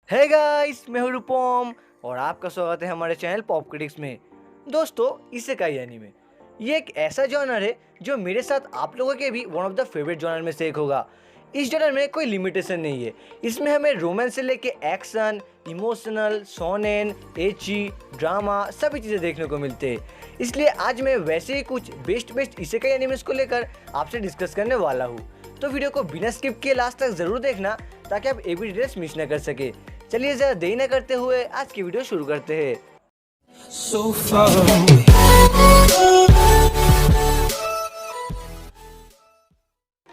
Hey guys, मैं हूं रूपम और आपका स्वागत है हमारे चैनल पॉप क्रिटिक्स में। दोस्तों, इसेकाई एनीमे ये एक ऐसा जॉनर है जो मेरे साथ आप लोगों के भी one of the favourite genre में से एक होगा। इस जॉनर में कोई लिमिटेशन नहीं है। इसमें हमें रोमांस से लेके action, emotional, shonen, Aichi, drama सभी चीज़ें देखने को मिलते हैं। इसलिए आज मैं वैसे ही कुछ बेस्ट इसेकाई एनीमेस को लेकर आपसे डिस्कस करने वाला हूँ। तो वीडियो को बिना स्किप किए लास्ट तक ज़रूर देखना ताकि आप एक भी डिटेल्स मिस न कर सके। चलिए ज़रा देरी न करते हुए आज की वीडियो शुरू करते हैं। So far away.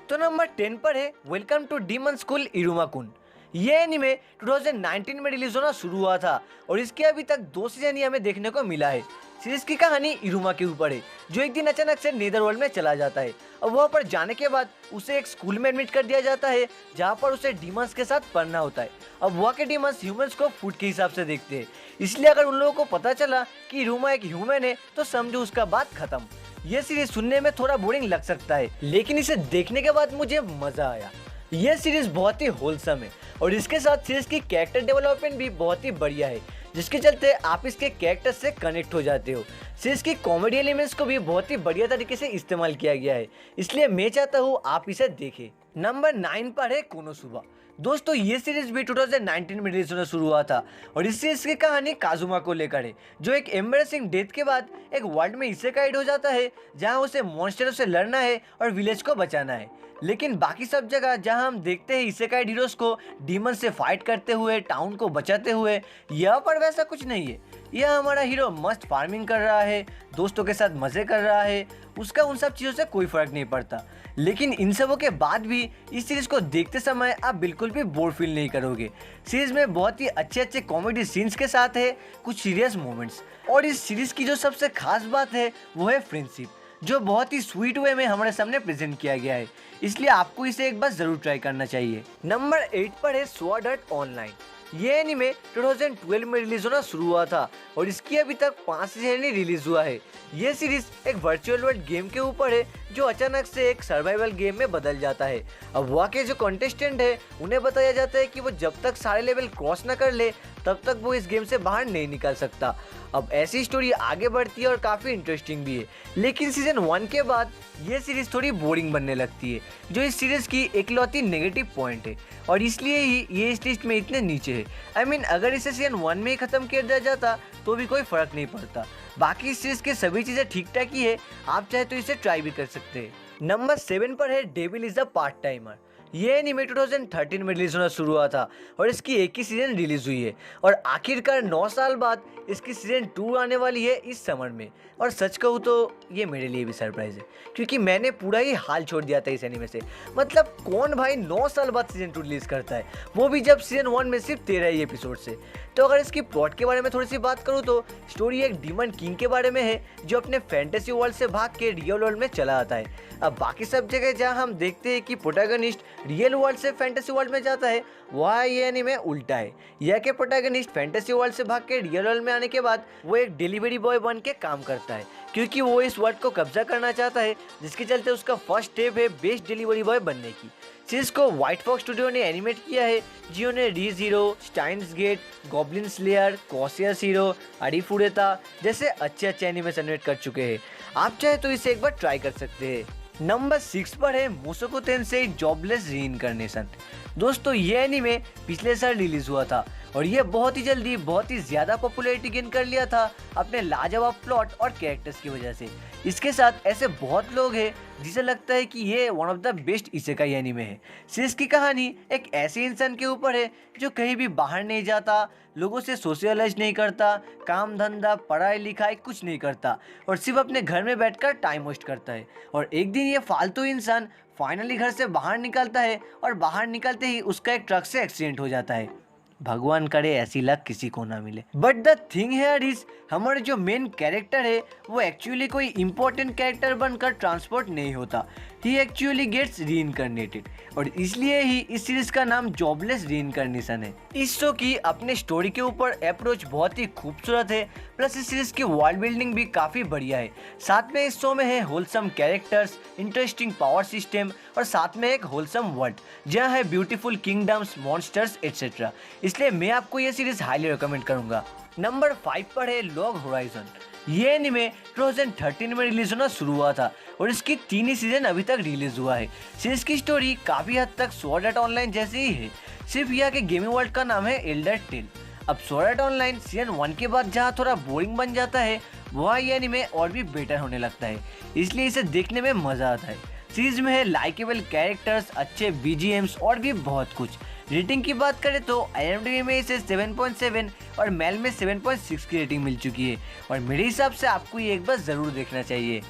तो नंबर 10 पर है वेलकम टू डीमन स्कूल इरुमा-कुन। ये एनीमे 2019 में रिलीज होना शुरू हुआ था और इसके अभी तक 2 सीजन ही हमें देखने को मिला है। सीरीज की कहानी इरुमा के ऊपर है जो एक दिन अचानक से नेदरवर्ल्ड में चला जाता है और वहाँ पर जाने के बाद उसे एक स्कूल में एडमिट कर दिया जाता है जहाँ पर उसे डीमंस के साथ पढ़ना होता है। अब वहाँ के डीमंस ह्यूमंस को फूड के हिसाब से देखते हैं, इसलिए अगर उन लोगों को पता चला कि इरुमा एक ह्यूमन है तो समझो उसका बात खत्म। ये सीरीज सुनने में थोड़ा बोरिंग लग सकता है लेकिन इसे देखने के बाद मुझे मजा आया। ये सीरीज बहुत ही होलसम है और इसके साथ सीरीज की कैरेक्टर डेवलपमेंट भी बहुत ही बढ़िया है जिसके चलते आप इसके कैरेक्टर से कनेक्ट हो जाते हो। सीरीज की कॉमेडी एलिमेंट्स को भी बहुत ही बढ़िया तरीके से इस्तेमाल किया गया है, इसलिए मैं चाहता हूँ आप इसे देखें। नंबर 9 पर है कोनोसुबा। दोस्तों, ये सीरीज भी 2019 में रिलीज होना शुरू हुआ था और इस सीरीज की कहानी काजुमा को लेकर है जो एक एम्बैरेसिंग डेथ के बाद एक वर्ल्ड में इसेकाइड हो जाता है जहां उसे मॉन्स्टरों से लड़ना है और विलेज को बचाना है। लेकिन बाकी सब जगह जहां हम देखते हैं इसेकाइड हीरोज को डीमन से फाइट करते हुए, टाउन को बचाते हुए, यहाँ पर वैसा कुछ नहीं है। यह हमारा हीरो मस्त फार्मिंग कर रहा है, दोस्तों के साथ मजे कर रहा है, उसका उन सब चीज़ों से कोई फर्क नहीं पड़ता। लेकिन इन सबों के बाद भी इस सीरीज को देखते समय आप बिल्कुल भी बोर फील नहीं करोगे। सीरीज में बहुत ही अच्छे कॉमेडी सीन्स के साथ है कुछ सीरियस मोमेंट्स, और इस सीरीज की जो सबसे खास बात है वो है फ्रेंडशिप, जो बहुत ही स्वीट वे में हमारे सामने प्रेजेंट किया गया है, इसलिए आपको इसे एक बार जरूर ट्राई करना चाहिए। नंबर 8 पर है स्वॉर्ड आर्ट ऑनलाइन। ये एनीमे 2012 में रिलीज होना शुरू हुआ था और इसकी अभी तक 5 सीजन ही रिलीज हुआ है। ये सीरीज एक वर्चुअल वर्ल्ड गेम के ऊपर है जो अचानक से एक सर्वाइवल गेम में बदल जाता है। अब वहाँ के जो कंटेस्टेंट है उन्हें बताया जाता है कि वो जब तक सारे लेवल क्रॉस न कर ले तब तक वो इस गेम से बाहर नहीं निकल सकता। अब ऐसी स्टोरी आगे बढ़ती है और काफ़ी इंटरेस्टिंग भी है, लेकिन सीजन 1 के बाद ये सीरीज थोड़ी बोरिंग बनने लगती है जो इस सीरीज की इकलौती नेगेटिव पॉइंट है और इसलिए ही ये इस लिस्ट में इतने नीचे है। अगर इसे सीजन 1 में ही खत्म कर दिया जाता तो भी कोई फर्क नहीं पड़ता। बाकी इस सीरीज की सभी चीज़ें ठीक ठाक ही है, आप चाहे तो इसे ट्राई भी कर सकते हैं। नंबर 7 पर है devil is the part timer. ये एनीमे 2013 में रिलीज होना शुरू हुआ था और इसकी एक ही सीजन रिलीज हुई है और आखिरकार 9 साल बाद इसकी सीजन 2 आने वाली है इस समर में। और सच कहूँ तो ये मेरे लिए भी सरप्राइज है क्योंकि मैंने पूरा ही हाल छोड़ दिया था इस एनीमे से। मतलब कौन भाई 9 साल बाद सीजन 2 रिलीज करता है, वो भी जब सीजन 1 में सिर्फ 13 ही एपिसोड से। तो अगर इसकी प्लॉट के बारे में थोड़ी सी बात करूँ तो स्टोरी एक डीमन किंग के बारे में है जो अपने फैंटेसी वर्ल्ड से भाग के रियल वर्ल्ड में चला आता है। अब बाकी सब जगह जहाँ हम देखते हैं कि प्रोटैगनिस्ट रियल वर्ल्ड से फैंटेसी वर्ल्ड में जाता है, वहाँ ये एनीमे उल्टा है। यह के प्रोटैगनिस्ट फैंटेसी वर्ल्ड से भाग के रियल वर्ल्ड में आने के बाद वो एक डिलीवरी बॉय बन के काम करता है क्योंकि वो इस वर्ल्ड को कब्जा करना चाहता है, जिसके चलते उसका फर्स्ट स्टेप है बेस्ट डिलीवरी बॉय बनने की। सीरीज को व्हाइट फॉक्स स्टूडियो ने एनिमेट किया है जिन्होंने Re Zero, Steins Gate, Goblin Slayer, Cautious Hero, Arifureta जैसे अच्छे एनिमेशन एनिमेट कर चुके हैं। आप चाहे तो इसे एक बार ट्राई कर सकते हैं। नंबर 6 पर है मुसोको टेंसेई जॉबलेस रीइंकार्नेशन। दोस्तों, ये एनीमे पिछले साल रिलीज हुआ था और ये बहुत ही जल्दी बहुत ही ज़्यादा पॉपुलैरिटी गेन कर लिया था अपने लाजवाब प्लॉट और कैरेक्टर्स की वजह से। इसके साथ ऐसे बहुत लोग हैं जिसे लगता है कि ये one of the best isekai anime है। सीरीज की कहानी एक ऐसे इंसान के ऊपर है जो कहीं भी बाहर नहीं जाता, लोगों से सोशलाइज नहीं करता, काम धंधा पढ़ाई लिखाई कुछ नहीं करता और सिर्फ अपने घर में बैठकर टाइम वेस्ट करता है। और एक दिन ये फालतू इंसान फाइनली घर से बाहर निकलता है और बाहर निकलते ही उसका एक ट्रक से एक्सीडेंट हो जाता है। भगवान करे ऐसी लक किसी को ना मिले। But the thing here is हमारे जो मेन कैरेक्टर है वो एक्चुअली कोई इम्पोर्टेंट कैरेक्टर बनकर ट्रांसपोर्ट नहीं होता। ही एक्चुअली गेट्स रीइंकार्नेटेड और इसलिए ही इस सीरीज का नाम जॉबलेस रीइंकार्नेशन है। इस शो की अपने स्टोरी के ऊपर अप्रोच बहुत ही खूबसूरत है, प्लस इस सीरीज की वर्ल्ड बिल्डिंग भी काफ़ी बढ़िया है। साथ में इस शो में है wholesome characters, interesting power system और साथ में एक होलसम वर्ल्ड जहाँ है ब्यूटीफुल किंगडम्स, मॉन्स्टर्स एटसेट्रा। इसलिए मैं आपको ये सीरीज हाईली रिकमेंड करूँगा। नंबर 5 पर है लॉग होराइजन। ये एनिमे 2013 में रिलीज होना शुरू हुआ था और इसकी 3 ही सीजन अभी तक रिलीज हुआ है। सीरीज की स्टोरी काफ़ी हद तक स्वॉर्ड आर्ट ऑनलाइन जैसी ही है, सिर्फ यहाँ के गेमिंग वर्ल्ड का नाम है एल्डर टेल। अब स्वॉर्ड आर्ट ऑनलाइन सीजन 1 के बाद जहाँ थोड़ा बोरिंग बन जाता है, वहाँ ये एनिमे और भी बेटर होने लगता है, इसलिए इसे देखने में मज़ा आता है। सीरीज में है लाइकेबल कैरेक्टर्स, अच्छे बीजीएम्स और भी बहुत कुछ। रेटिंग की बात करें तो IMDb में इसे 7.7 और मेल में 7.6 की रेटिंग मिल चुकी है और मेरे हिसाब से आपको ये एक बार ज़रूर देखना चाहिए।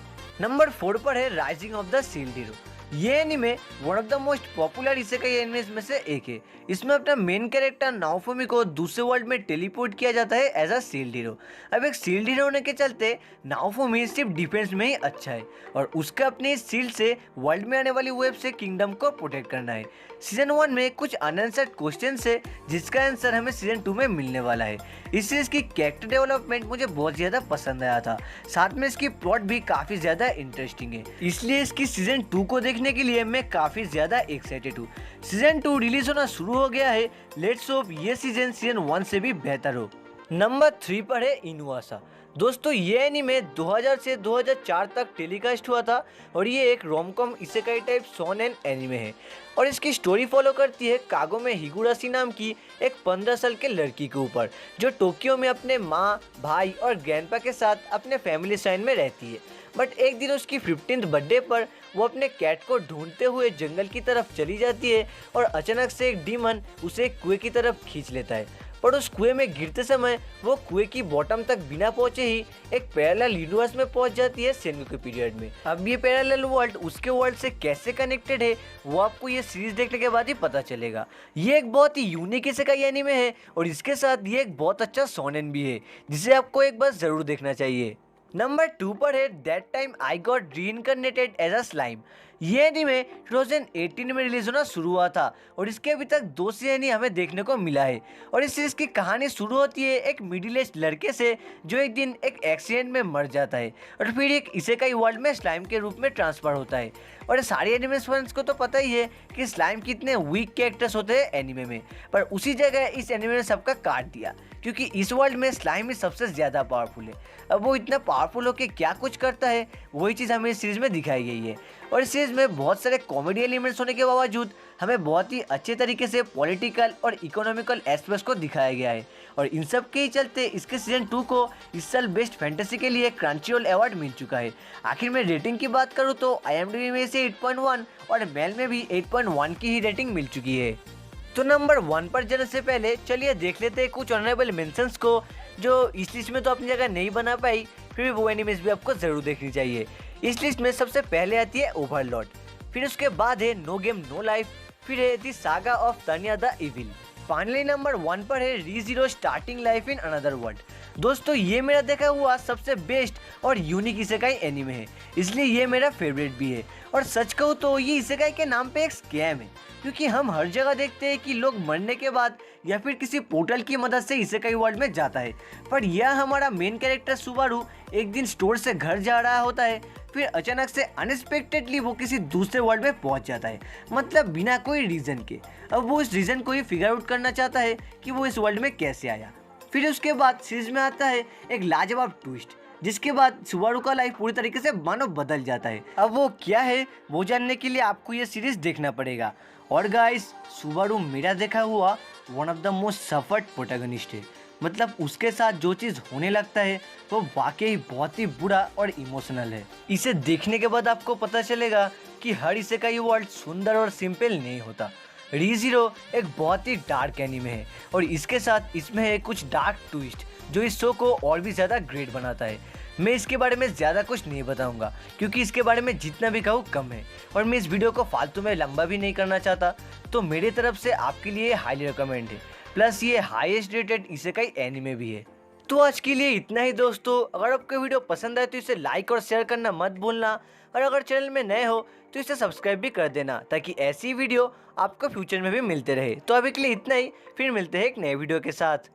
नंबर 4 पर है Rising of the Shield Hero. ये anime one of the most popular isekai animes में से एक है। इसमें अपना मेन कैरेक्टर नाओफुमी को दूसरे वर्ल्ड में टेलीपोर्ट किया जाता है एज अ शील्ड हीरो। अब एक शील्ड हीरो होने के चलते नाओफुमी सिर्फ डिफेंस में ही अच्छा है और उसका अपने इस शील्ड से वर्ल्ड में आने वाली वेब से किंगडम को प्रोटेक्ट करना है। सीजन 1 में कुछ अनआंसर्ड क्वेश्चन है जिसका आंसर हमें सीजन 2 में मिलने वाला है। इस सीरीज की कैरेक्टर डेवलपमेंट मुझे बहुत ज़्यादा पसंद आया था, साथ में इसकी प्लॉट भी काफ़ी ज़्यादा इंटरेस्टिंग है, इसलिए इसकी सीजन 2 को देखने के लिए मैं काफ़ी ज़्यादा एक्साइटेड हूँ। सीजन 2 रिलीज होना शुरू हो गया है, लेट्स होप ये सीजन 1 से भी बेहतर हो। नंबर 3 पर है इनुआशा। दोस्तों ये एनीमे 2000 से 2004 तक टेलीकास्ट हुआ था और ये एक romcom isekai type shonen anime है और इसकी स्टोरी फॉलो करती है कागोमे हिगुराशी नाम की एक 15 साल के लड़की के ऊपर जो टोक्यो में अपने माँ, भाई और ग्रैंडपा के साथ अपने फैमिली साइन में रहती है। बट एक दिन उसकी 15th बर्थडे पर वो अपने कैट को ढूंढते हुए जंगल की तरफ चली जाती है और अचानक से एक डीमन उसे एक कुएं की तरफ खींच लेता है, पर उस कुएं में गिरते समय वो कुएं की बॉटम तक बिना पहुंचे ही एक पैरेलल यूनिवर्स में पहुंच जाती है सेन्गोकू के पीरियड में। अब ये पैरेलल वर्ल्ड उसके वर्ल्ड से कैसे कनेक्टेड है वो आपको ये सीरीज देखने के बाद ही पता चलेगा। ये एक बहुत ही यूनिक इसेकाई एनीमे है और इसके साथ ये एक बहुत अच्छा शोनेन भी है जिसे आपको एक बार जरूर देखना चाहिए। नंबर 2 पर है That Time I Got Reincarnated as a Slime. ये एनीमे 2018 में रिलीज होना शुरू हुआ था और इसके अभी तक 2 सीजन ही हमें देखने को मिला है और इस सीरीज की कहानी शुरू होती है एक मिडिल एज लड़के से जो एक दिन एक एक्सीडेंट में मर जाता है और फिर एक इसेकाई वर्ल्ड में स्लाइम के रूप में ट्रांसफर होता है। और सारे एनिमे फैंस को तो पता ही है कि स्लाइम कितने वीक कैरेक्टर्स होते हैं एनिमे में, पर उसी जगह इस एनिमे ने सबका काट दिया क्योंकि इस वर्ल्ड में स्लाइम ही सबसे ज़्यादा पावरफुल है। अब वो इतना पावरफुल होकर क्या कुछ करता है वही चीज़ हमें इस सीरीज़ में दिखाई गई है और इस सीरीज़ में बहुत सारे कॉमेडी एलिमेंट्स होने के बावजूद हमें बहुत ही अच्छे तरीके से पॉलिटिकल और इकोनॉमिकल एस्पेक्ट्स को दिखाया गया है और इन सब के ही चलते इसके सीजन 2 को इस साल बेस्ट फैंटेसी के लिए क्रंचीरोल अवार्ड मिल चुका है। आखिर में रेटिंग की बात करूँ तो IMDb में इसे 8.1 और मेल में भी 8.1 की ही रेटिंग मिल चुकी है। तो नंबर 1 पर जाने से पहले चलिए देख लेते हैं कुछ ऑनरेबल मेंशंस को जो इस लिस्ट में तो अपनी जगह नहीं बना पाई, फिर भी वो एनिमेज भी आपको ज़रूर देखनी चाहिए। इस लिस्ट में सबसे पहले आती है ओवरलॉर्ड, फिर उसके बाद है नो गेम नो लाइफ, फिर है The Saga of Tanya the Evil. Finally number 1 पर है Re Zero Starting Life in Another World. दोस्तों ये मेरा देखा हुआ सबसे बेस्ट और यूनिक इसेकाई एनीमे है, इसलिए ये मेरा फेवरेट भी है। और सच कहूँ तो ये इसेकाई के नाम पे एक स्कैम है क्योंकि हम हर जगह देखते हैं कि लोग मरने के बाद या फिर किसी पोर्टल की मदद से इसेकाई वर्ल्ड में जाता है, पर यह हमारा मेन कैरेक्टर सुबारू एक दिन स्टोर से घर जा रहा होता है, फिर अचानक से अनएक्सपेक्टेडली वो किसी दूसरे वर्ल्ड में पहुंच जाता है, मतलब बिना कोई रीज़न के। अब वो इस रीज़न को ही फिगर आउट करना चाहता है कि वो इस वर्ल्ड में कैसे आया। फिर उसके बाद सीरीज में आता है एक लाजवाब ट्विस्ट जिसके बाद सुबारू का लाइफ पूरी तरीके से मानो बदल जाता है। अब वो क्या है वो जानने के लिए आपको ये सीरीज देखना पड़ेगा। और गाइस सुबारू मेरा देखा हुआ one of the most suffered protagonist है, मतलब उसके साथ जो चीज़ होने लगता है वो वाकई बहुत ही बुरा और इमोशनल है। इसे देखने के बाद आपको पता चलेगा कि हर इसेकाई वर्ल्ड सुंदर और सिंपल नहीं होता। रीज़ीरो एक बहुत ही डार्क एनीमे है और इसके साथ इसमें है कुछ डार्क ट्विस्ट जो इस शो को और भी ज़्यादा ग्रेट बनाता है। मैं इसके बारे में ज़्यादा कुछ नहीं बताऊंगा क्योंकि इसके बारे में जितना भी कहूँ कम है और मैं इस वीडियो को फालतू में लंबा भी नहीं करना चाहता, तो मेरी तरफ से आपके लिए हाईली रिकमेंड है। प्लस ये हाईएस्ट रेटेड इसेकाई एनीमे भी है। तो आज के लिए इतना ही दोस्तों, अगर आपको वीडियो पसंद आए तो इसे लाइक और शेयर करना मत भूलना। और अगर चैनल में नए हो तो इसे सब्सक्राइब भी कर देना ताकि ऐसी वीडियो आपको फ्यूचर में भी मिलते रहे। तो अभी के लिए इतना ही, फिर मिलते हैं एक नए वीडियो के साथ।